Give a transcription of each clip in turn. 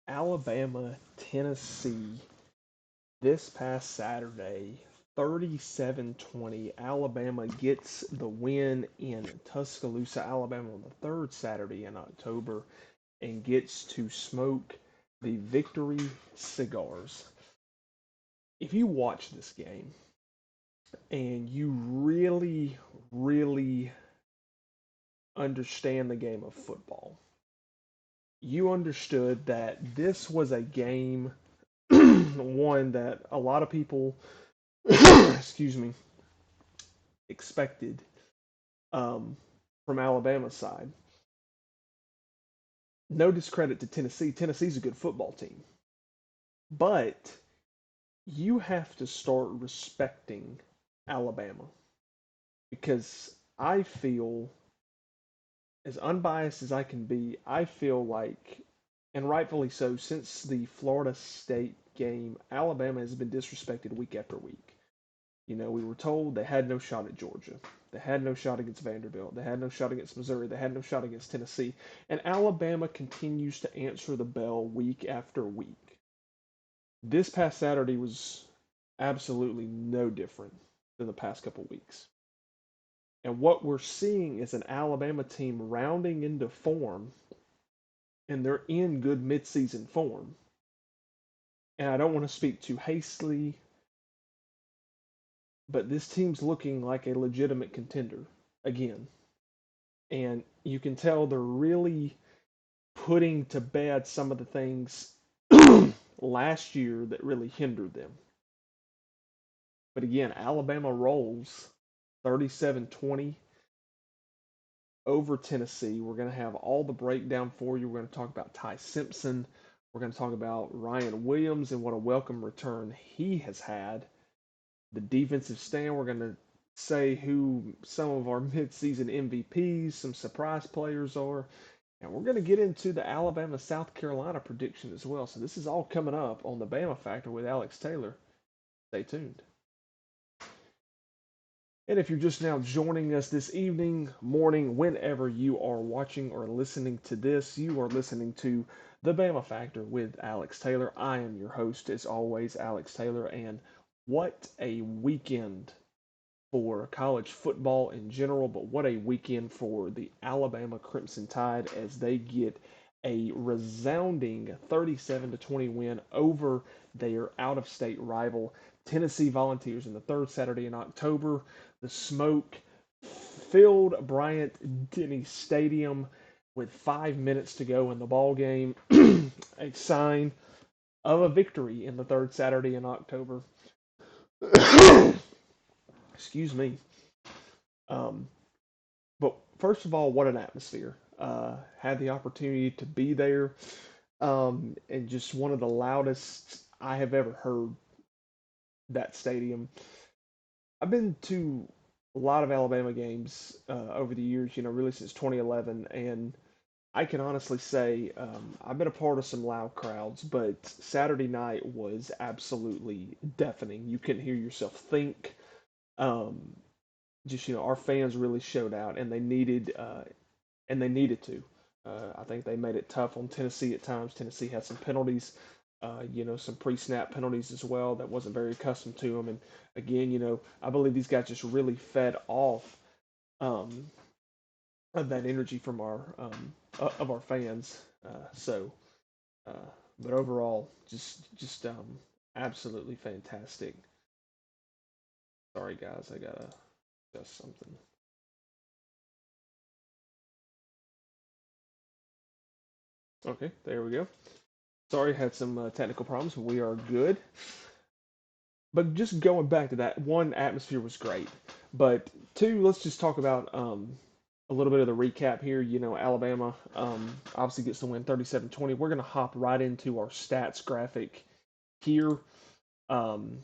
Alabama, Tennessee this past Saturday, 37-20. Alabama gets the win in Tuscaloosa, Alabama on the third Saturday in October and gets to smoke the victory cigars. If you watch this game and you really understand the game of football, you understood that this was a game, one that a lot of people, excuse me, expected um, from Alabama's side. No discredit to Tennessee. Tennessee's a good football team. But you have to start respecting Alabama because I feel, as unbiased as I can be, I feel like, and rightfully so, since the Florida State game, Alabama has been disrespected week after week. You know, we were told they had no shot at Georgia. They had no shot against Vanderbilt. They had no shot against Missouri. They had no shot against Tennessee. And Alabama continues to answer the bell week after week. This past Saturday was absolutely no different than the past couple weeks. And what we're seeing is an Alabama team rounding into form, and they're in good midseason form. And I don't want to speak too hastily, but this team's looking like a legitimate contender again. And you can tell they're really putting to bed some of the things last year that really hindered them. But again, Alabama rolls 37-20 over Tennessee. We're going to have all the breakdown for you. We're going to talk about Ty Simpson. We're going to talk about Ryan Williams and what a welcome return he has had. The defensive stand, we're going to say who some of our midseason MVPs, some surprise players are. And we're going to get into the Alabama South Carolina prediction as well. So this is all coming up on the Bama Factor with Alex Taylor. Stay tuned. And if you're just now joining us this evening, morning, whenever you are watching or listening to this, you are listening to the Bama Factor with Alex Taylor. I am your host, as always, Alex Taylor. And what a weekend for college football in general, but what a weekend for the Alabama Crimson Tide as they get a resounding 37-20 win over their out-of-state rival Tennessee Volunteers in the third Saturday in October. The smoke filled Bryant Denny Stadium with 5 minutes to go in the ball game, a sign of a victory in the third Saturday in October. Excuse me. Um, but first of all, what an atmosphere! Had the opportunity to be there, and just one of the loudest I have ever heard that stadium. I've been to a lot of Alabama games over the years, you know, really since 2011, and I can honestly say I've been a part of some loud crowds, but Saturday night was absolutely deafening. You couldn't hear yourself think. Um, just our fans really showed out, and they needed to. I think they made it tough on Tennessee at times. Tennessee had some penalties, some pre-snap penalties as well that wasn't very accustomed to them. And again, I believe these guys just really fed off um, of that energy from our fans. So, uh, but overall, just absolutely fantastic. Sorry guys, I gotta adjust something. Okay, there we go. Sorry, had some technical problems. We are good. But just going back to that, one, atmosphere was great. But two, let's just talk about a little bit of the recap here. Alabama obviously gets the win 37-20. We're going to hop right into our stats graphic here. Um,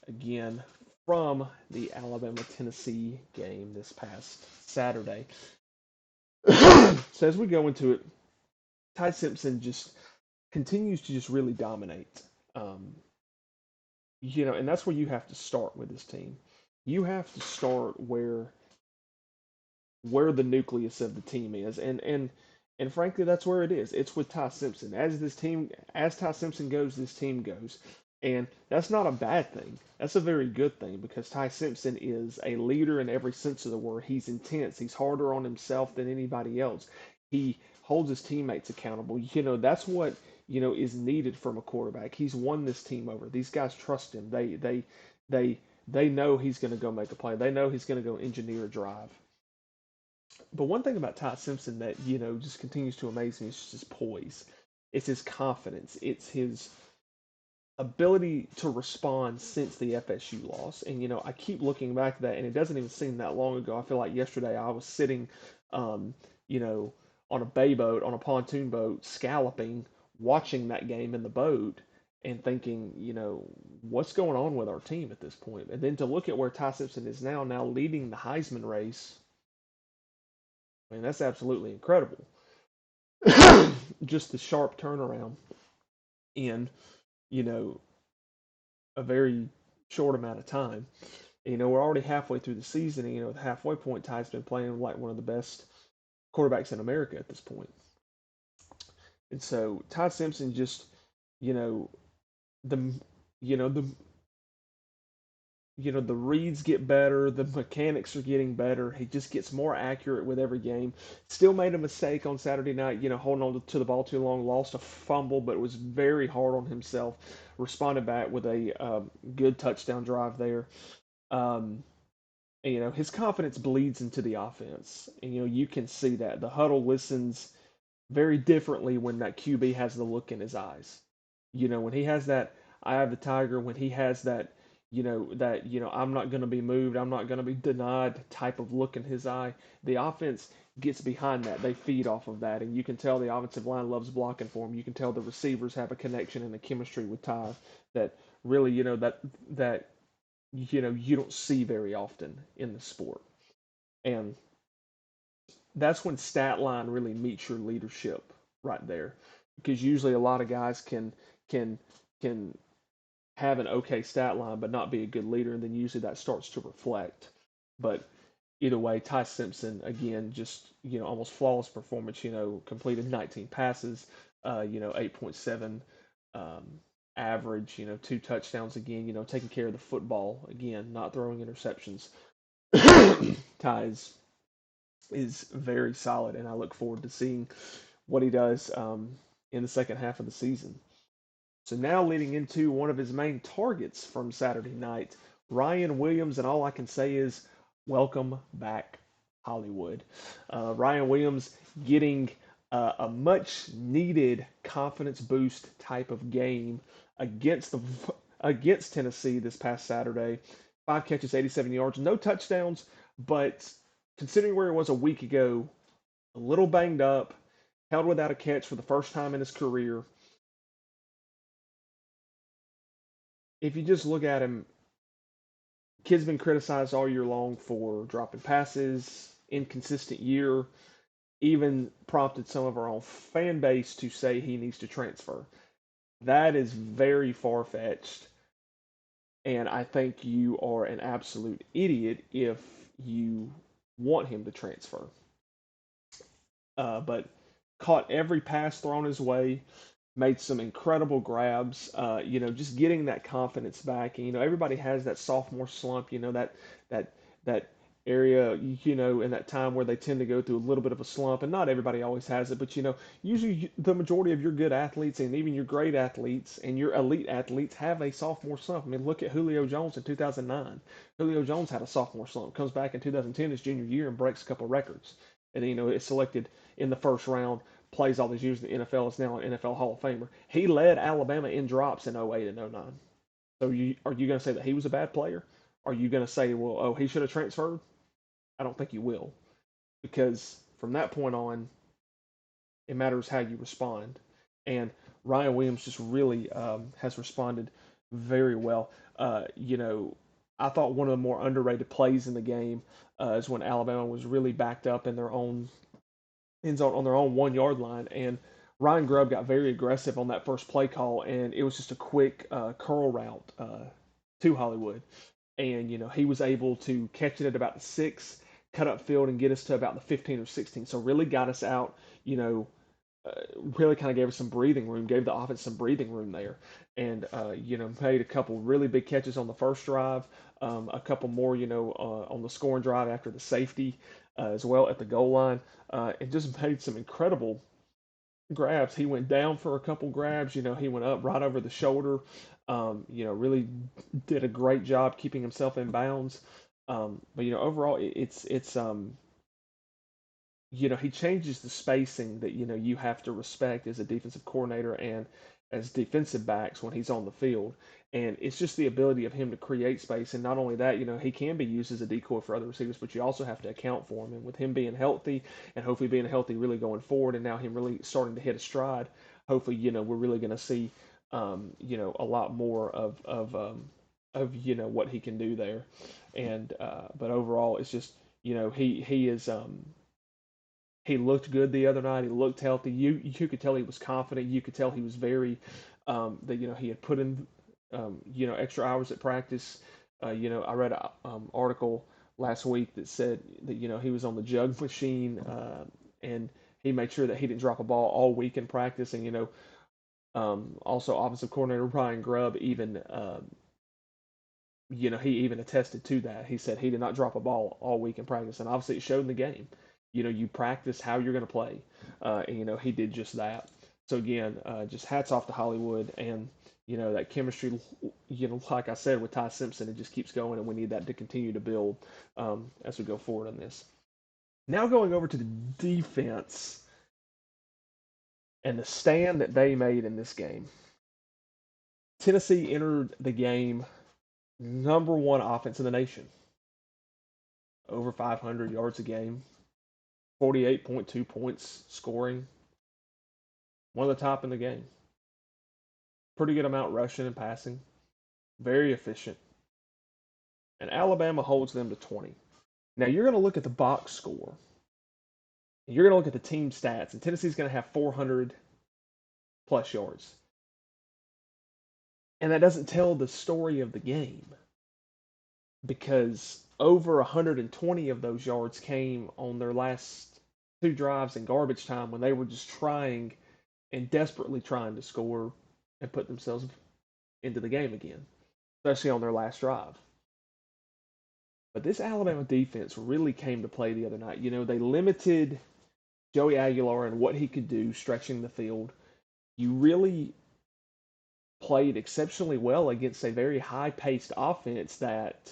again from the Alabama Tennessee game this past Saturday. So as we go into it, Ty Simpson just continues to just really dominate. Um, and that's where you have to start with this team. You have to start where the nucleus of the team is, and frankly, that's where it is. It's with Ty Simpson. As Ty Simpson goes, this team goes, and that's not a bad thing. That's a very good thing because Ty Simpson is a leader in every sense of the word. He's intense. He's harder on himself than anybody else. He holds his teammates accountable. That's what is needed from a quarterback. He's won this team over. These guys trust him. They they know he's going to go make a play. They know he's going to go engineer a drive. But one thing about Ty Simpson that just continues to amaze me is just his poise. It's his confidence. It's his ability to respond since the FSU loss. And I keep looking back at that, and it doesn't even seem that long ago. I feel like yesterday I was sitting, um, you know, on a bay boat, on a pontoon boat, scalloping, watching that game in the boat, and thinking, what's going on with our team at this point? And then to look at where Ty Simpson is now leading the Heisman race. I mean, that's absolutely incredible. Just the sharp turnaround in, you know, a very short amount of time. We're already halfway through the season, and the halfway point, Ty's been playing like one of the best quarterbacks in America at this point. And so Ty Simpson just, you know, the the the reads get better, the mechanics are getting better. He just gets more accurate with every game. Still made a mistake on Saturday night, holding on to the ball too long, lost a fumble, but it was very hard on himself. Responded back with a good touchdown drive there. Um, and, his confidence bleeds into the offense, and you can see that the huddle listens very differently when that QB has the look in his eyes. When he has that "I have the tiger," when he has that I'm not going to be moved, I'm not going to be denied type of look in his eye, the offense gets behind that. They feed off of that, and you can tell the offensive line loves blocking for him. You can tell the receivers have a connection and a chemistry with Ty that really that you don't see very often in the sport. And that's when stat line really meets your leadership right there, because usually a lot of guys can can have an okay stat line but not be a good leader, and then usually that starts to reflect. But either way, Ty Simpson again, just almost flawless performance. Completed 19 passes, 8.7 um, average. Two touchdowns again. Taking care of the football again, not throwing interceptions. Ty's is very solid, and I look forward to seeing what he does in the second half of the season. So now leading into one of his main targets from Saturday night, Ryan Williams, and all I can say is welcome back, Hollywood. Ryan Williams getting a much needed confidence boost type of game against the against Tennessee this past Saturday. 5 catches, 87 yards, no touchdowns, but considering where he was a week ago, a little banged up, held without a catch for the first time in his career. If you just look at him, kid's been criticized all year long for dropping passes, inconsistent year, even prompted some of our own fan base to say he needs to transfer. That is very far fetched, and I think you are an absolute idiot if you want him to transfer. But caught every pass thrown his way, made some incredible grabs. Just getting that confidence back. And, everybody has that sophomore slump. That that area. In that time where they tend to go through a little bit of a slump, and not everybody always has it. But usually the majority of your good athletes and even your great athletes and your elite athletes have a sophomore slump. I mean, look at Julio Jones in 2009. Julio Jones had a sophomore slump. Comes back in 2010, his junior year, and breaks a couple records. And is selected in the first round, plays all these years in the NFL, is now an NFL Hall of Famer. He led Alabama in drops in '08 and '09. So are you going to say that he was a bad player? Are you going to say, well, oh, he should have transferred? I don't think you will, because from that point on, it matters how you respond. And Ryan Williams just really has responded very well. I thought one of the more underrated plays in the game is when Alabama was really backed up in their own end zone on their own 1 yard line, and Ryan Grubb got very aggressive on that first play call, and it was just a quick curl route to Hollywood, and he was able to catch it at about the 6, cut up field, and get us to about the 15 or 16. So really got us out, you know, really kind of gave us some breathing room, gave the offense some breathing room there, and made a couple really big catches on the first drive, a couple more, on the scoring drive after the safety as well at the goal line, and just made some incredible grabs. He went down for a couple grabs. He went up right over the shoulder. Really did a great job keeping himself in bounds. But overall, he changes the spacing that you have to respect as a defensive coordinator and as defensive backs when he's on the field. And it's just the ability of him to create space. And not only that, he can be used as a decoy for other receivers, but you also have to account for him. And with him being healthy and hopefully being healthy really going forward, and now him really starting to hit a stride, hopefully, we're really going to see, a lot more of what he can do there. And but overall, it's just he is he looked good the other night. He looked healthy. You could tell he was confident. You could tell he was very that he had put in extra hours at practice. I read an article last week that said that he was on the jug machine and he made sure that he didn't drop a ball all week in practice. And also offensive coordinator Ryan Grubb even he even attested to that. He said he did not drop a ball all week in practice, and obviously it showed in the game. You practice how you're going to play, and he did just that. So again, just hats off to Hollywood, and that chemistry. Like I said with Ty Simpson, it just keeps going, and we need that to continue to build as we go forward on this. Now going over to the defense and the stand that they made in this game. Tennessee entered the game number one offense in the nation, over 500 yards a game, 48.2 points scoring, one of the top in the game. Pretty good amount rushing and passing, very efficient. And Alabama holds them to 20. Now you're going to look at the box score. You're going to look at the team stats, and Tennessee's going to have 400 plus yards. And that doesn't tell the story of the game because over 120 of those yards came on their last two drives in garbage time when they were just trying and desperately trying to score and put themselves into the game again, especially on their last drive. But this Alabama defense really came to play the other night. They limited Joey Aguilar and what he could do stretching the field. You really played exceptionally well against a very high paced offense that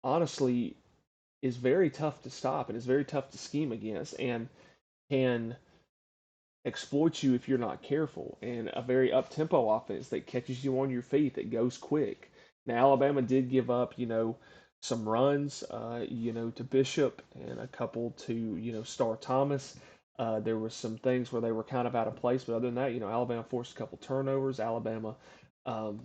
honestly is very tough to stop and is very tough to scheme against and can exploit you if you're not careful. And a very up tempo offense that catches you on your feet, that goes quick. Now, Alabama did give up, some runs, to Bishop and a couple to, Star Thomas. There were some things where they were kind of out of place, but other than that, Alabama forced a couple turnovers. Alabama, um,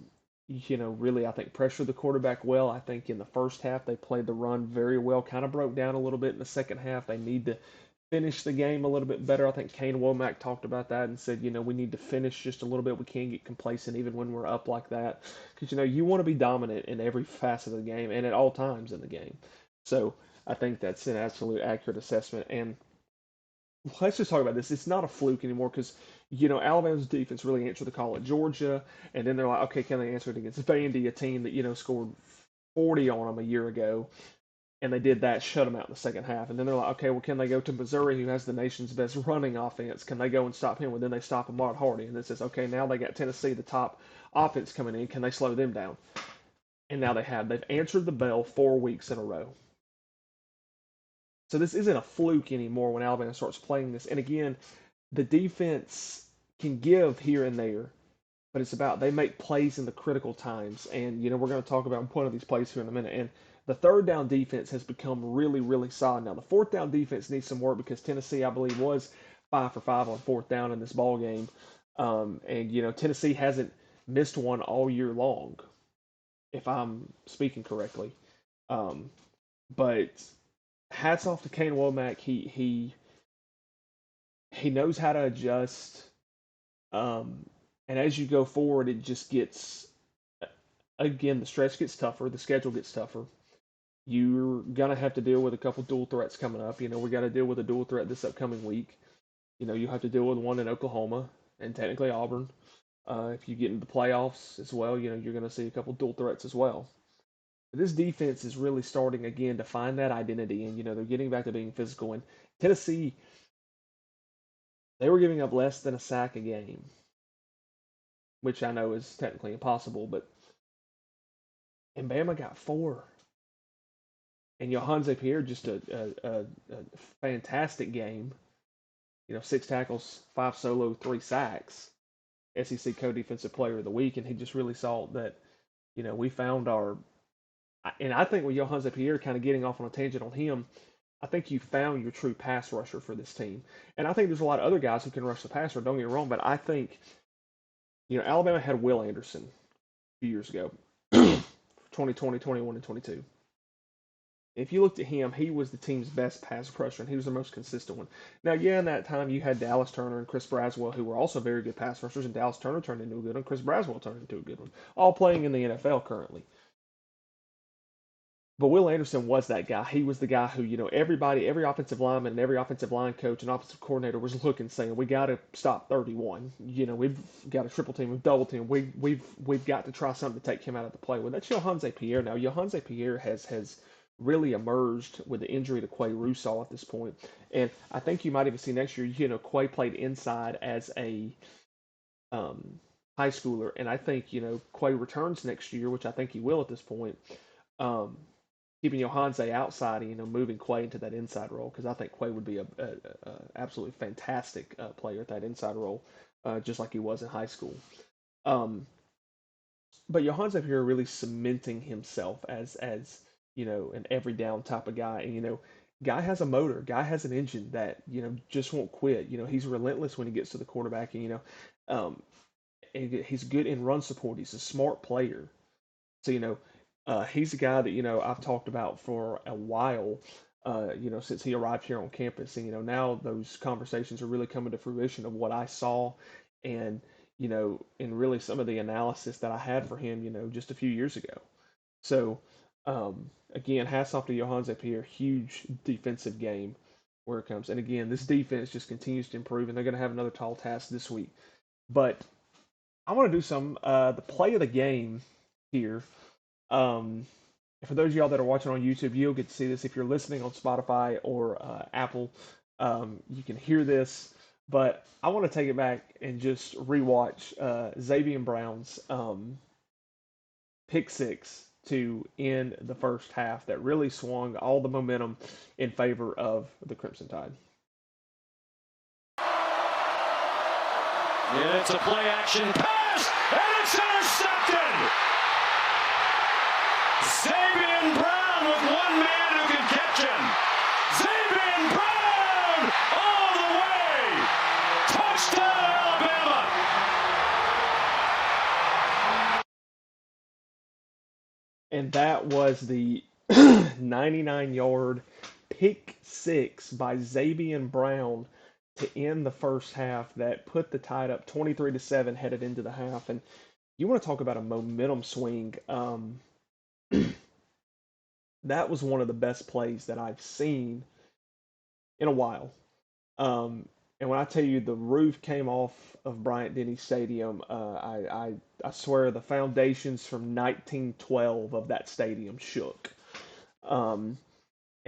really, I think pressured the quarterback well. I think in the first half they played the run very well. Kind of broke down a little bit in the second half. They need to finish the game a little bit better. I think Kane Womack talked about that and said, we need to finish just a little bit. We can't get complacent even when we're up like that. Because, you want to be dominant in every facet of the game and at all times in the game. So I think that's an absolute accurate assessment. And let's just talk about this. It's not a fluke anymore because, Alabama's defense really answered the call at Georgia. And then they're like, okay, can they answer it against Vandy, a team that, scored 40 on them a year ago? And they did that, shut them out in the second half. And then they're like, okay, well, can they go to Missouri, who has the nation's best running offense? Can they go and stop him? Well, then they stop Ahmad Hardy. And it says, okay, now they got Tennessee, the top offense coming in. Can they slow them down? And now they have. They've answered the bell 4 weeks in a row. So this isn't a fluke anymore when Alabama starts playing this. And again, the defense can give here and there, but it's about they make plays in the critical times. And, we're going to talk about one of these plays here in a minute. And the third down defense has become really, really solid. Now, the fourth down defense needs some work because Tennessee, I believe, was 5 for 5 on fourth down in this ball game. And Tennessee hasn't missed one all year long, if I'm speaking correctly. Um, but hats off to Kane Womack. He knows how to adjust. Um, and as you go forward, it just gets again the stretch gets tougher, the schedule gets tougher. You're gonna have to deal with a couple dual threats coming up. We got to deal with a dual threat this upcoming week. You have to deal with one in Oklahoma and technically Auburn. If you get into the playoffs as well, you're going to see a couple dual threats as well. But this defense is really starting again to find that identity, and they're getting back to being physical. And Tennessee, they were giving up less than a sack a game, which I know is technically impossible, but and Bama got four, and Yhonzae Pierre just a fantastic game. 6 tackles, 5 solo, 3 sacks. SEC co-defensive player of the week, and he just really saw that we found our. And I think with Yhonzae Pierre kind of getting off on a tangent on him, I think you found your true pass rusher for this team. And I think there's a lot of other guys who can rush the passer. Don't get me wrong, but I think Alabama had Will Anderson a few years ago, 2020, 21, and 22. If you looked at him, he was the team's best pass rusher, and he was the most consistent one. Now, yeah, in that time you had Dallas Turner and Chris Braswell, who were also very good pass rushers, and Dallas Turner turned into a good one, Chris Braswell turned into a good one, all playing in the NFL currently. But Will Anderson was that guy. He was the guy who, everybody, every offensive lineman and every offensive line coach and offensive coordinator was looking, saying, "We got to stop 31. We've got a triple team, we've double team. We've got to try something to take him out of the play." Well, that's Yhonzae Pierre now. Yhonzae Pierre has really emerged with the injury to Quay Russaw at this point, and I think you might even see next year. Quay played inside as a um, high schooler, and I think Quay returns next year, which I think he will at this point. Um, Keeping Yhonzae outside and moving Quay into that inside role because I think Quay would be a absolutely fantastic player at that inside role, just like he was in high school. Um, but Yhonzae here really cementing himself as an every down type of guy, and guy has a motor, guy has an engine that just won't quit. He's relentless when he gets to the quarterback, um, and he's good in run support. He's a smart player. So he's a guy that I've talked about for a while. Since he arrived here on campus, and now those conversations are really coming to fruition of what I saw, and and really some of the analysis that I had for him, just a few years ago. So again, hats off to Yhonzae Pierre, huge defensive game where it comes. And again, this defense just continues to improve, and they're going to have another tall task this week. But I want to do some the play of the game here. Um, for those of y'all that are watching on YouTube, you'll get to see this. If you're listening on Spotify or Apple, you can hear this. But I want to take it back and just rewatch Zabien Brown's pick six to end the first half that really swung all the momentum in favor of the Crimson Tide. And it's a play action pass, and it's intercepted! Zabien Brown with one man who can catch him. Zabien Brown all the way. Touchdown, Alabama. And that was the 99-yard pick six by Zabien Brown to end the first half that put the Tide up 23-7 headed into the half. And you want to talk about a momentum swing. That was one of the best plays that I've seen in a while. And when I tell you the roof came off of Bryant Denny Stadium, I swear the foundations from 1912 of that stadium shook. Um,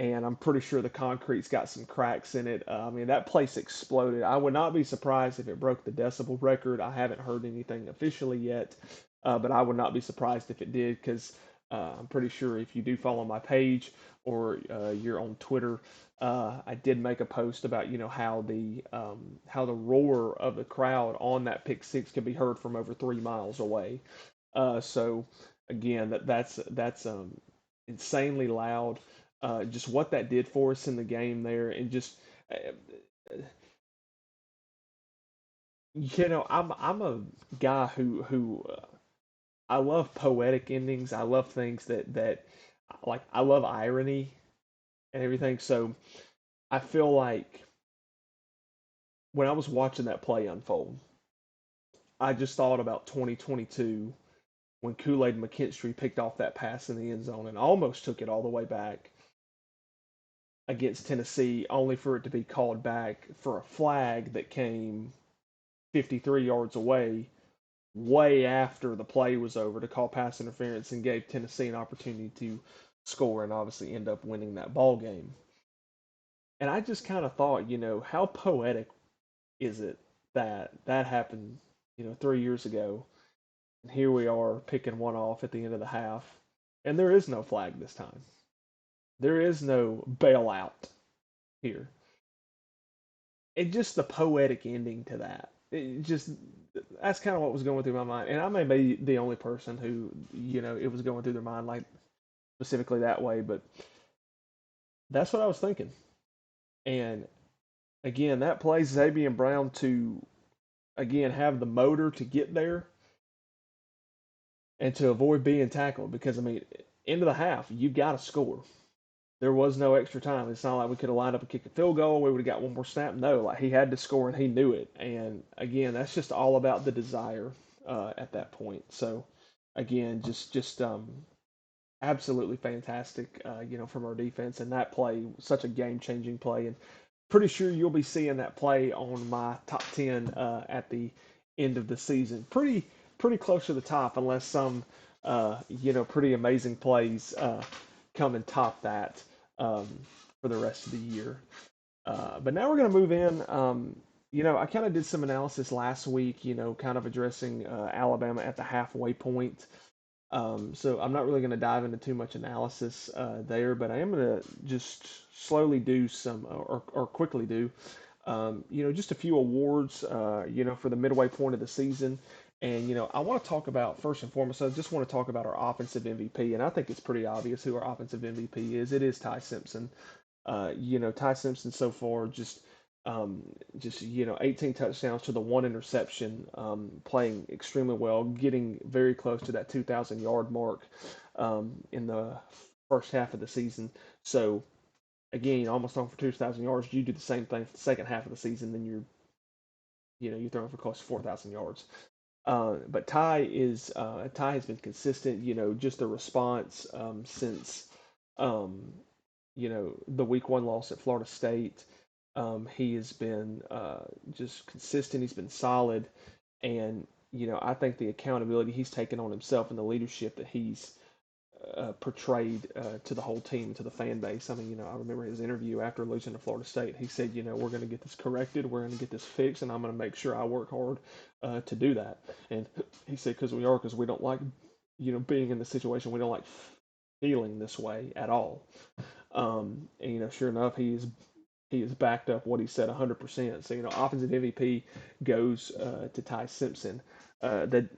and I'm pretty sure the concrete's got some cracks in it. I mean, that place exploded. I would not be surprised if it broke the decibel record. I haven't heard anything officially yet, but I would not be surprised if it did because I'm pretty sure if you do follow my page or you're on Twitter, I did make a post about how the roar of the crowd on that pick six could be heard from over 3 miles away. So again, that's insanely loud. Just what that did for us in the game there, and just uh, I'm a guy who I love poetic endings. I love things that like I love irony and everything. So I feel like when I was watching that play unfold, I just thought about 2022 when Kool-Aid McKinstry picked off that pass in the end zone and almost took it all the way back against Tennessee, only for it to be called back for a flag that came 53 yards away, way after the play was over, to call pass interference and gave Tennessee an opportunity to score and obviously end up winning that ball game. And I just kind of thought, how poetic is it that that happened, 3 years ago, and here we are picking one off at the end of the half, and there is no flag this time. There is no bailout here. And just the poetic ending to that. It just That's kind of what was going through my mind, and I may be the only person who it was going through their mind like specifically that way, but that's what I was thinking. And again, that plays Zabien Brown to again have the motor to get there and to avoid being tackled because I mean, into the half, you got to score. There was no extra time. It's not like we could have lined up and kicked a field goal. We would have got one more snap. No, like he had to score and he knew it. And again, that's just all about the desire at that point. So again, just absolutely fantastic, from our defense. And that play, such a game changing play. And pretty sure you'll be seeing that play on my top 10 at the end of the season. Pretty close to the top, unless some pretty amazing plays come and top that um, for the rest of the year. But now we're going to move in. I kind of did some analysis last week, kind of addressing Alabama at the halfway point. So I'm not really going to dive into too much analysis there, but I am going to just slowly do some, or quickly do, just a few awards, for the midway point of the season. And, I want to talk about, first and foremost, I just want to talk about our offensive MVP. And I think it's pretty obvious who our offensive MVP is. It is Ty Simpson. Ty Simpson so far just 18 touchdowns to the one interception, playing extremely well, getting very close to that 2,000-yard mark in the first half of the season. So again, almost on for 2,000 yards. You do the same thing for the second half of the season, then you're throwing for close to 4,000 yards. But Ty has been consistent. Just the response since the week one loss at Florida State. He has been just consistent. He's been solid, and I think the accountability he's taken on himself and the leadership that he's portrayed to the whole team, to the fan base. I mean, I remember his interview after losing to Florida State. He said, we're going to get this corrected, we're going to get this fixed, and I'm going to make sure I work hard to do that. And he said, because we don't like, being in the situation, we don't like feeling this way at all. And sure enough, he has backed up what he said 100%. So offensive MVP goes to Ty Simpson. That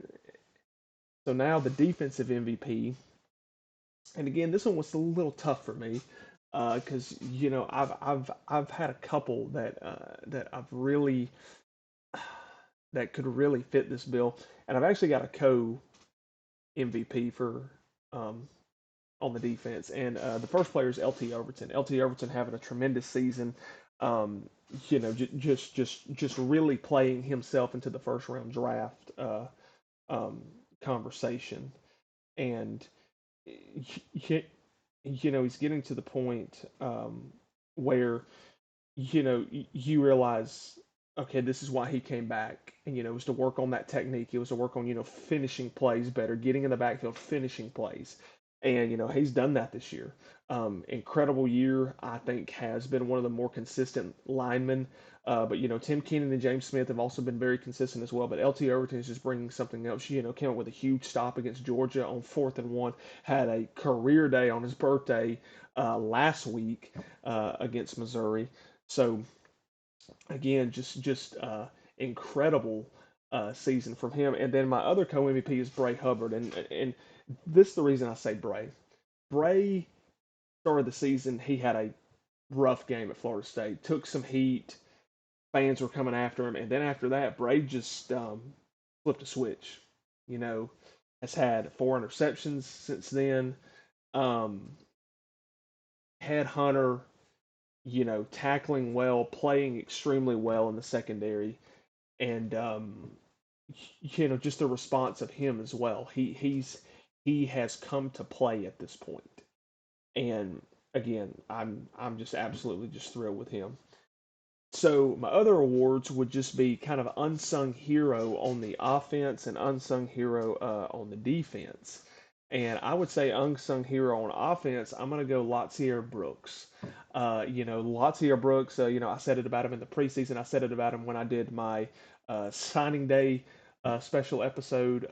so now the defensive MVP, and again, this one was a little tough for me because I've had a couple that I've really that could really fit this bill, and I've actually got a co MVP for um, on the defense. And the first player is LT Overton. LT Overton having a tremendous season. Um, just really playing himself into the first round draft um, conversation, and he's getting to the point where you realize, okay, this is why he came back, and it was to work on that technique. It was to work on finishing plays better, getting in the backfield, finishing plays, and he's done that this year. Incredible year, I think, has been one of the more consistent linemen. But Tim Keenan and James Smith have also been very consistent as well. But LT Overton is just bringing something else. Came up with a huge stop against Georgia on 4th and 1. Had a career day on his birthday last week against Missouri. So again, just incredible season from him. And then my other co MVP is Bray Hubbard, and this is the reason I say Bray. Bray started the season, he had a rough game at Florida State, took some heat, fans were coming after him. And then after that, Brady just flipped a switch. You know, has had 4 interceptions since then. Um, had Hunter, tackling well, playing extremely well in the secondary, and just the response of him as well. He has come to play at this point, and again, I'm just absolutely just thrilled with him. So my other awards would just be kind of unsung hero on the offense and unsung hero on the defense. And I would say unsung hero on offense, I'm going to go Latsier Brooks. Latsier Brooks, I said it about him in the preseason. I said it about him when I did my signing day special episode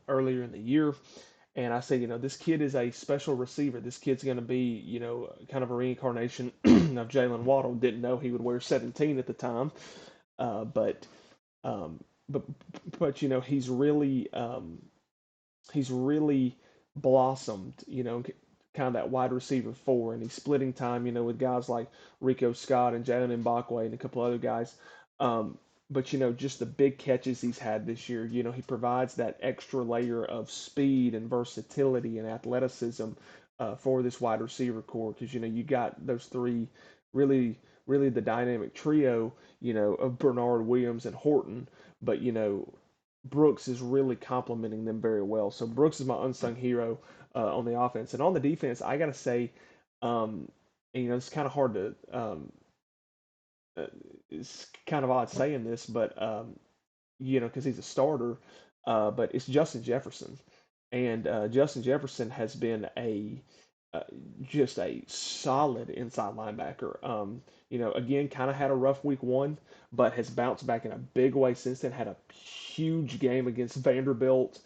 earlier in the year. And I say, this kid is a special receiver. This kid's going to be, kind of a reincarnation of Jalen Waddle. Didn't know he would wear 17 at the time, uh, but, um, but, but he's really blossomed. Kind of that wide receiver four, and he's splitting time. With guys like Rico Scott and Jalen Mbakwe and a couple other guys. Um, but just the big catches he's had this year. He provides that extra layer of speed and versatility and athleticism for this wide receiver core because you got those three really, really the dynamic trio. Of Bernard Williams and Horton, but Brooks is really complementing them very well. So Brooks is my unsung hero on the offense, and on the defense, I gotta say, um, and, it's kind of hard to uh, it's kind of odd saying this, but because he's a starter, but it's Justin Jefferson, and Justin Jefferson has been uh, just a solid inside linebacker. Again, kind of had a rough week one, but has bounced back in a big way since then. Had a huge game against Vanderbilt.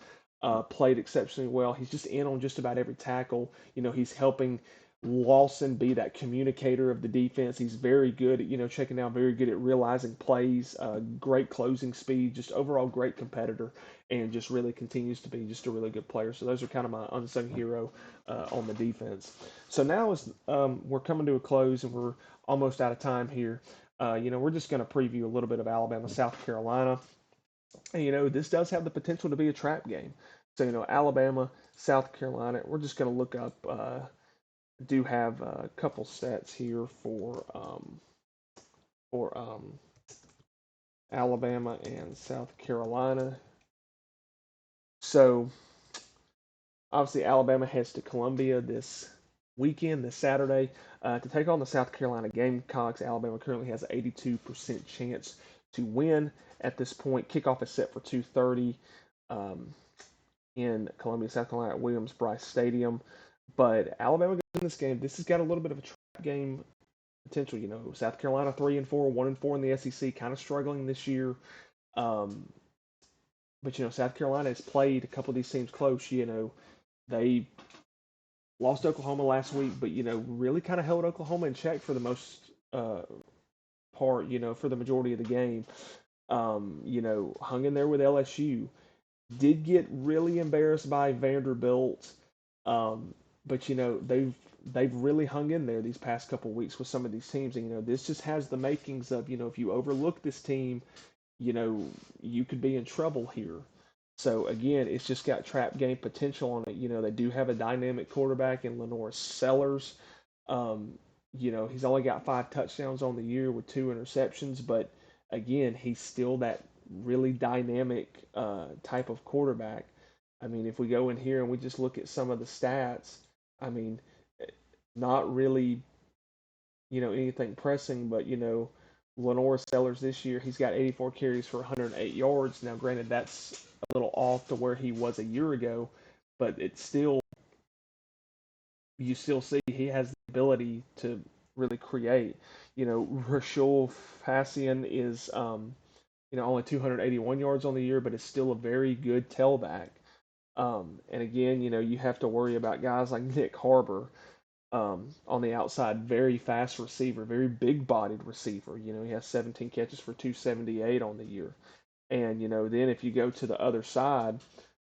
Played exceptionally well. He's just in on just about every tackle. He's helping Lawson be that communicator of the defense. He's very good at, checking down, very good at realizing plays, great closing speed, just overall great competitor, and just really continues to be just a really good player. So those are kind of my unsung hero on the defense. So now as we're coming to a close and we're almost out of time here, we're just going to preview a little bit of Alabama, South Carolina. And, this does have the potential to be a trap game. So, Alabama, South Carolina, we're just going to look up do have a couple stats here for Alabama and South Carolina. So obviously Alabama heads to Columbia this weekend, this Saturday, to take on the South Carolina Gamecocks. Alabama currently has an 82% chance to win at this point. Kickoff is set for 2:30 um, in Columbia, South Carolina at Williams-Brice Stadium. But Alabama goes in this game. This has got a little bit of a trap game potential. South Carolina 3-4, 1-4 in the SEC, kind of struggling this year. Um, but South Carolina has played a couple of these teams close. They lost Oklahoma last week, but really kind of held Oklahoma in check for the most uh, part. For the majority of the game. Hung in there with LSU. Did get really embarrassed by Vanderbilt. But they've really hung in there these past couple weeks with some of these teams, and this just has the makings of if you overlook this team, you know you could be in trouble here. So again, it's just got trap game potential on it. They do have a dynamic quarterback in Lenore Sellers. Um, he's only got 5 touchdowns on the year with 2 interceptions, but again, he's still that really dynamic type of quarterback. I mean, if we go in here and we just look at some of the stats, I mean, not really, anything pressing, but Lenore Sellers this year, he's got 84 carries for 108 yards. Now, granted, that's a little off to where he was a year ago, but it's still, you still see he has the ability to really create. Rashul Fassian is, only 281 yards on the year, but it's still a very good tailback. And again, you have to worry about guys like Nick Harbor on the outside, very fast receiver, very big bodied receiver. He has 17 catches for 278 on the year. And, then if you go to the other side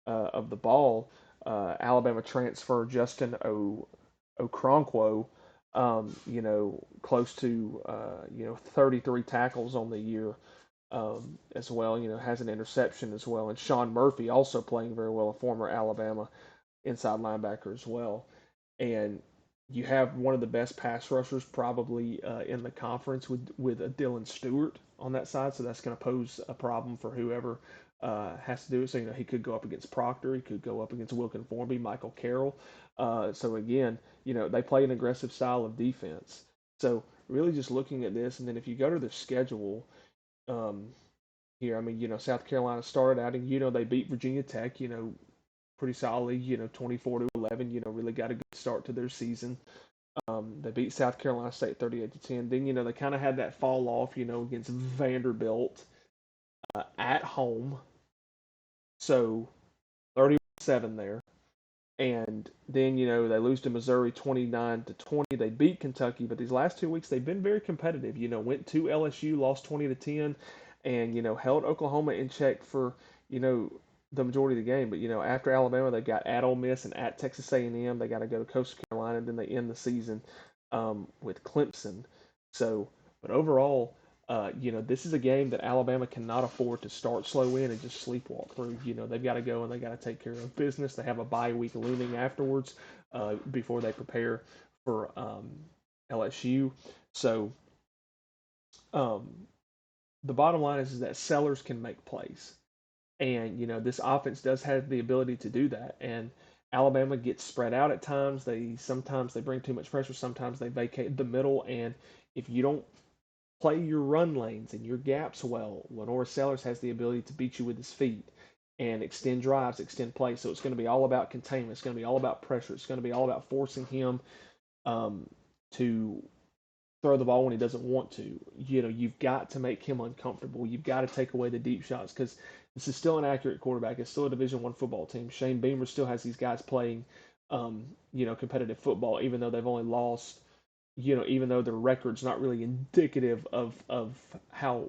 of the ball, Alabama transfer Justin Okronkwo close to 33 tackles on the year as well. Has an interception as well, and Sean Murphy also playing very well, a former Alabama inside linebacker as well. And you have one of the best pass rushers probably in the conference with a Dylan Stewart on that side, so that's going to pose a problem for whoever has to do it. So he could go up against Proctor, he could go up against Wilkin Formby, Michael Carroll. So again, they play an aggressive style of defense. So really just looking at this, and then if you go to their schedule, um, here, I mean, South Carolina started out, and they beat Virginia Tech, pretty solidly, 24-11. Really got a good start to their season. They beat South Carolina State 38-10. Then they kind of had that fall off, against Vanderbilt at home. So 31-7 there. And then they lose to Missouri 29-20. They beat Kentucky, but these last 2 weeks they've been very competitive. Went to LSU, lost 20-10, and held Oklahoma in check for you know the majority of the game. But after Alabama, they got at Ole Miss and at Texas A&M. They got to go to Coastal Carolina, and then they end the season with Clemson. So, but overall, this is a game that Alabama cannot afford to start slow in and just sleepwalk through. They've got to go and they got to take care of business. They have a bye week looming afterwards before they prepare for LSU. So um, the bottom line is that Sellers can make plays, and this offense does have the ability to do that. And Alabama gets spread out at times. Sometimes they bring too much pressure. Sometimes they vacate the middle, and if you don't play your run lanes and your gaps well, Lenora Sellers has the ability to beat you with his feet and extend drives, extend plays. So it's going to be all about containment. It's going to be all about pressure. It's going to be all about forcing him um, to throw the ball when he doesn't want to. You've got to make him uncomfortable. You've got to take away the deep shots because this is still an accurate quarterback. It's still a Division I football team. Shane Beamer still has these guys playing, competitive football, even though they've only lost even though their record's not really indicative of how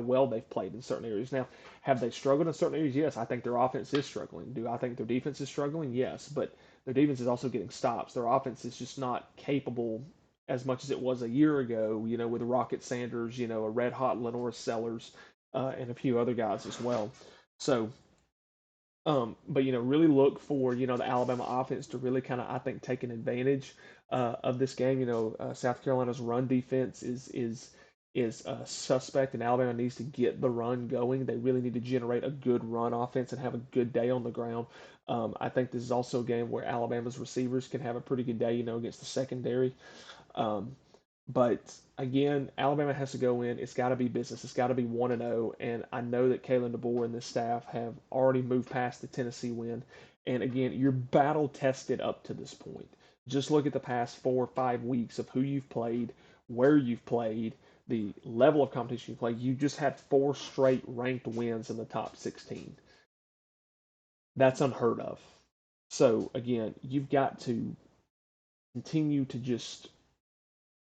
well they've played in certain areas. Now, have they struggled in certain areas? Yes, I think their offense is struggling. Do I think their defense is struggling? Yes, but their defense is also getting stops. Their offense is just not capable as much as it was a year ago. With Rocket Sanders, a red hot Lenore Sellers, and a few other guys as well. So but really look for the Alabama offense to really kind of I think take an advantage of this game. South Carolina's run defense is suspect, and Alabama needs to get the run going. They really need to generate a good run offense and have a good day on the ground. I think this is also a game where Alabama's receivers can have a pretty good day, against the secondary. Um, but again, Alabama has to go in. It's got to be business. It's got to be 1-0. And I know that Kalen DeBoer and this staff have already moved past the Tennessee win. And again, you're battle tested up to this point. Just look at the past 4 or 5 weeks of who you've played, where you've played, the level of competition you played. You just had 4 straight ranked wins in the top 16. That's unheard of. So again, you've got to continue to just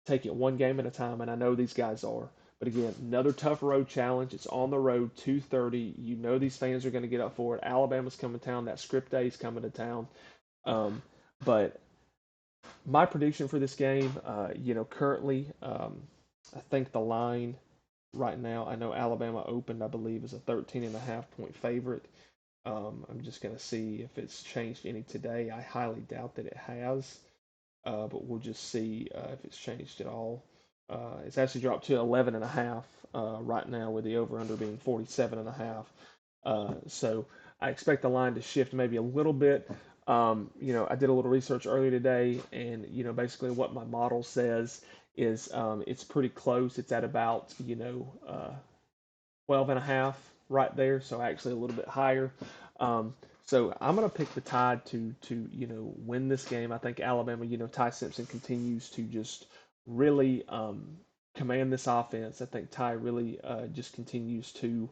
take it one game at a time, and I know these guys are. But again, another tough road challenge. It's on the road, 2:30. These fans are going to get up for it. Alabama's coming to town. That script day is coming to town. But my prediction for this game, currently, I think the line right now, I know Alabama opened, I believe, as a 13.5 point favorite. I'm just going to see if it's changed any today. I highly doubt that it has. But we'll just see if it's changed at all. It's actually dropped to 11.5 right now, with the over/under being 47.5. So I expect the line to shift maybe a little bit. I did a little research earlier today, and basically what my model says is it's pretty close. It's at about 12.5 right there, so actually a little bit higher. Um, so I'm going to pick the Tide to win this game. I think Alabama, Ty Simpson continues to just really command this offense. I think Ty really just continues to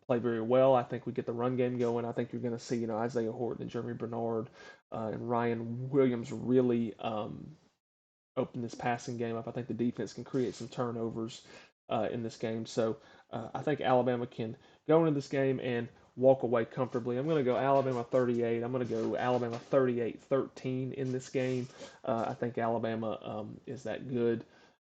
play very well. I think we get the run game going. I think you're going to see Isaiah Horton and Jeremy Bernard and Ryan Williams really open this passing game up. I think the defense can create some turnovers in this game. So I think Alabama can go into this game and walk away comfortably. I'm going to go Alabama 38. I'm going to go Alabama 38-13 in this game. I think Alabama is that good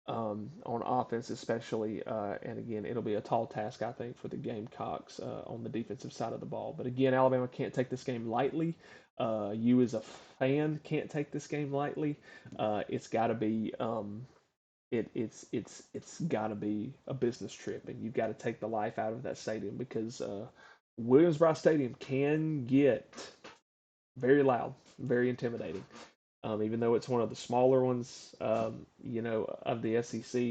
on offense, especially. And again, it'll be a tall task, I think, for the Gamecocks on the defensive side of the ball. But again, Alabama can't take this game lightly. You, as a fan, can't take this game lightly. It's got to be. It's got to be a business trip, and you've got to take the life out of that stadium because Williams-Brice Stadium can get very loud, very intimidating. Even though it's one of the smaller ones, of the SEC,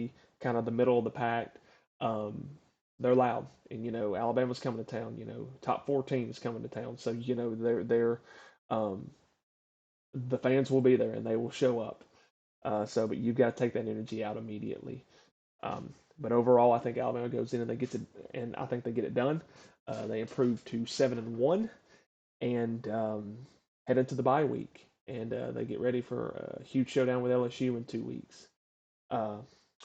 kind of the middle of the pack, um, they're loud. And Alabama's coming to town. Top 14 is coming to town, so um, the fans will be there and they will show up. But you've got to take that energy out immediately. But overall, I think Alabama goes in and and I think they get it done. They improve to 7-1 and head into the bye week, and they get ready for a huge showdown with LSU in 2 weeks. Uh,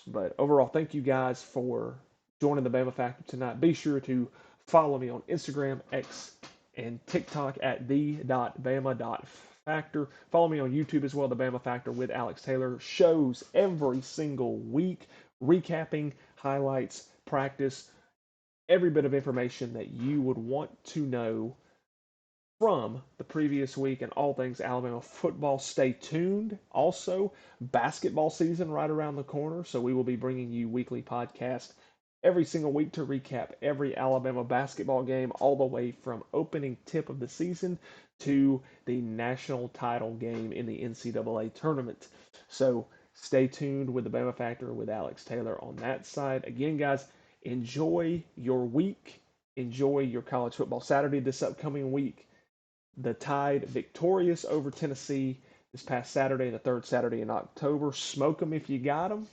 but overall, thank you guys for joining the Bama Factor tonight. Be sure to follow me on Instagram, X, and TikTok at the.bama.factor. Follow me on YouTube as well, the Bama Factor with Alex Taylor. Shows every single week, recapping, highlights, practice, every bit of information that you would want to know from the previous week and all things Alabama football. Stay tuned. Also, basketball season right around the corner, so we will be bringing you weekly podcast every single week to recap every Alabama basketball game, all the way from opening tip of the season to the national title game in the NCAA tournament. So stay tuned with the Bama Factor with Alex Taylor on that side. Again, guys, enjoy your week. Enjoy your college football Saturday this upcoming week. The Tide victorious over Tennessee this past Saturday, the third Saturday in October. Smoke them if you got them.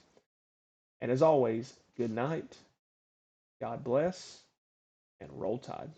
And as always, good night, God bless, and roll Tide.